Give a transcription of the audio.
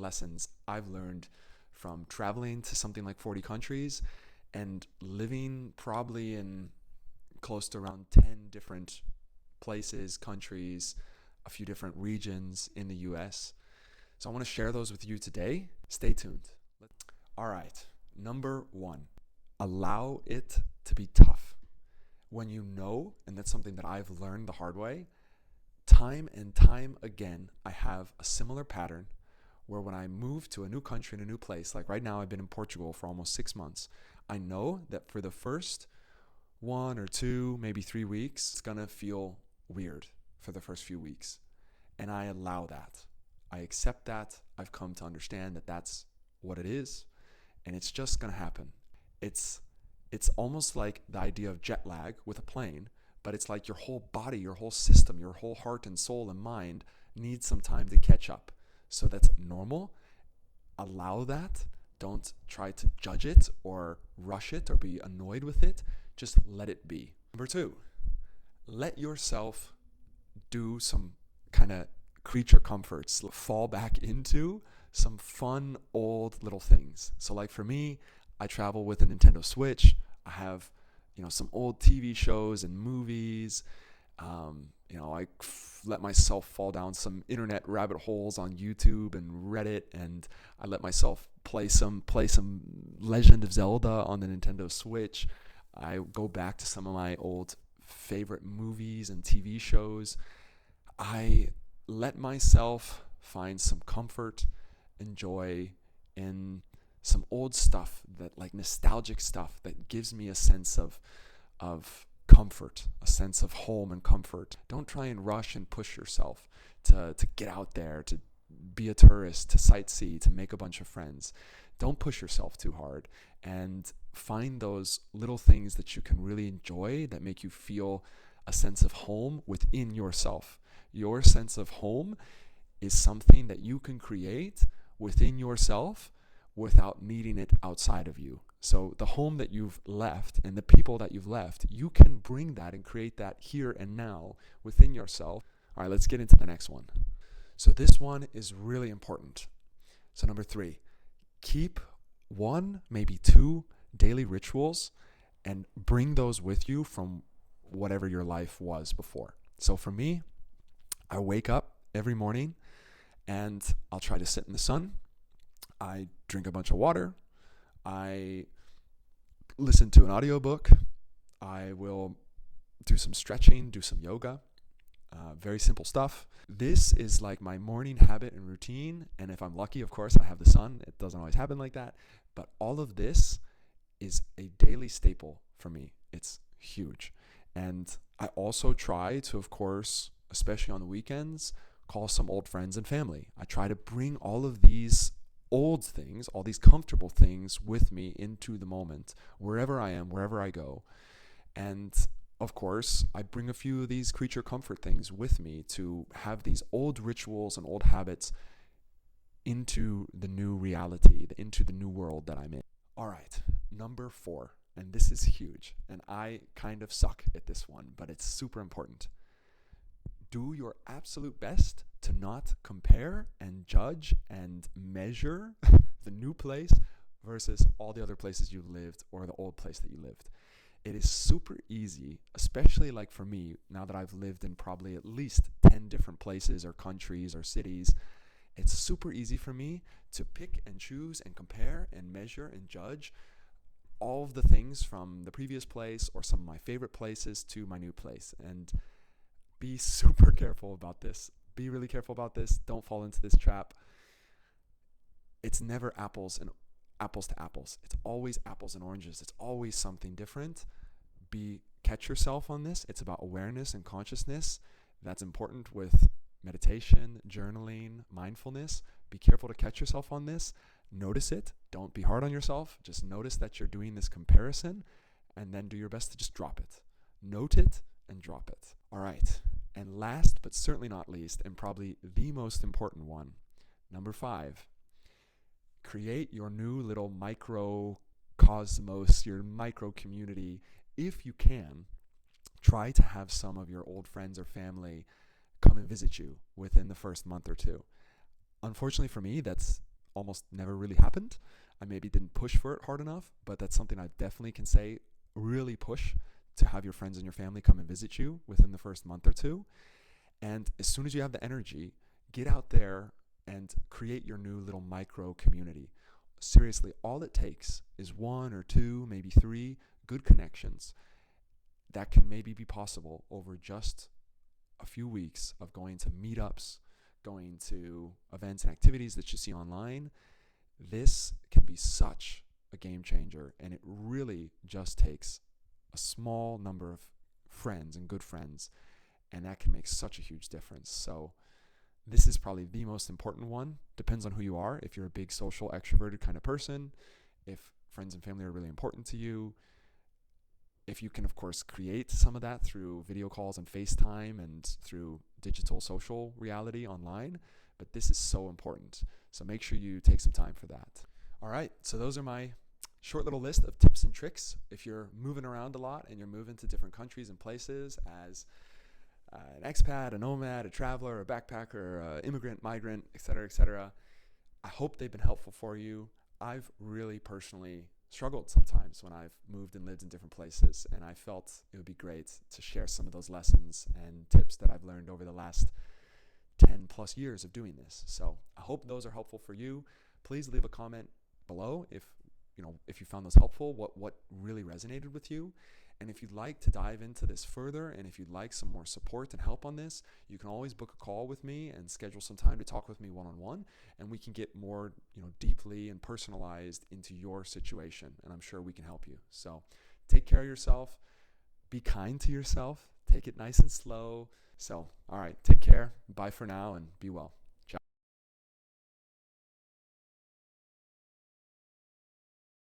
lessons I've learned from traveling to something like 40 countries and living probably in close to around 10 different places, countries, a few different regions in the US. So I want to share those with you today. Stay tuned. All right, number one, allow it to be tough. When you know, and that's something that I've learned the hard way, time and time again, I have a similar pattern where when I move to a new country and a new place, like right now I've been in Portugal for almost 6 months, I know that for the first 1 or 2, maybe 3 weeks, it's gonna feel weird for the first few weeks. And I allow that. I accept that. I've come to understand that that's what it is, and it's just gonna happen. It's almost like the idea of jet lag with a plane, but it's like your whole body, your whole system, your whole heart and soul and mind needs some time to catch up. So that's normal. Allow that. Don't try to judge it or rush it or be annoyed with it. Just let it be. Number two, let yourself do some kind of creature comforts. Fall back into some fun old little things. So like for me, I travel with a Nintendo Switch. I have, some old TV shows and movies. I let myself fall down some internet rabbit holes on YouTube and Reddit, and I let myself play some Legend of Zelda on the Nintendo Switch. I go back to some of my old favorite movies and TV shows. I let myself find some comfort and joy in some old stuff, that like nostalgic stuff that gives me a sense of comfort, a sense of home and comfort. Don't try and rush and push yourself to get out there, to be a tourist, to sightsee, to make a bunch of friends. Don't push yourself too hard, and find those little things that you can really enjoy that make you feel a sense of home within yourself. Your sense of home is something that you can create within yourself without needing it outside of you. So the home that you've left and the people that you've left, you can bring that and create that here and now within yourself. All right, let's get into the next one. So this one is really important. So number 3, keep 1, maybe 2 daily rituals and bring those with you from whatever your life was before. So for me, I wake up every morning and I'll try to sit in the sun. I drink a bunch of water. I listen to an audiobook. I will do some stretching, do some yoga. Very simple stuff. This is like my morning habit and routine. And if I'm lucky, of course, I have the sun. It doesn't always happen like that. But all of this is a daily staple for me. It's huge. And I also try to, of course, especially on the weekends, call some old friends and family. I try to bring all of these old things, all these comfortable things with me into the moment, wherever I am, wherever I go. And of course, I bring a few of these creature comfort things with me to have these old rituals and old habits into the new reality, into the new world that I'm in. All right, number 4, and this is huge, and I kind of suck at this one, but it's super important. Do your absolute best to not compare and judge and measure the new place versus all the other places you've lived or the old place that you lived. It is super easy, especially like for me, now that I've lived in probably at least 10 different places or countries or cities, it's super easy for me to pick and choose and compare and measure and judge all of the things from the previous place or some of my favorite places to my new place. And be super careful about this. Be really careful about this. Don't fall into this trap. It's never apples to apples. It's always apples and oranges. It's always something different. Catch yourself on this. It's about awareness and consciousness. That's important with meditation, journaling, mindfulness. Be careful to catch yourself on this. Notice it. Don't be hard on yourself. Just notice that you're doing this comparison and then do your best to just drop it. Note it and drop it. All right. And last but certainly not least, and probably the most important one, number 5, create your new little microcosmos, your micro community. If you can, try to have some of your old friends or family come and visit you within the first month or 2. Unfortunately for me, that's almost never really happened. I maybe didn't push for it hard enough, but that's something I definitely can say, really push to have your friends and your family come and visit you within the first month or two. And as soon as you have the energy, get out there and create your new little micro community. Seriously, all it takes is one or two, maybe three good connections that can maybe be possible over just a few weeks of going to meetups, going to events and activities that you see online. This can be such a game changer, and it really just takes a small number of friends and good friends, and that can make such a huge difference. So this is probably the most important one. Depends on who you are. If you're a big social extroverted kind of person, if friends and family are really important to you, if you can, of course, create some of that through video calls and FaceTime and through digital social reality online. But this is so important. So make sure you take some time for that. All right. So those are my short little list of tips and tricks. If you're moving around a lot and you're moving to different countries and places as an expat, a nomad, a traveler, a backpacker, an immigrant, migrant, etc., I hope they've been helpful for you. I've really personally struggled sometimes when I've moved and lived in different places, and I felt it would be great to share some of those lessons and tips that I've learned over the last 10 plus years of doing this. So I hope those are helpful for you. Please leave a comment below if you found those helpful, what really resonated with you. And if you'd like to dive into this further, and if you'd like some more support and help on this, you can always book a call with me and schedule some time to talk with me one-on-one, and we can get more, deeply and personalized into your situation, and I'm sure we can help you. So take care of yourself, be kind to yourself, take it nice and slow. So, all right, take care, bye for now, and be well.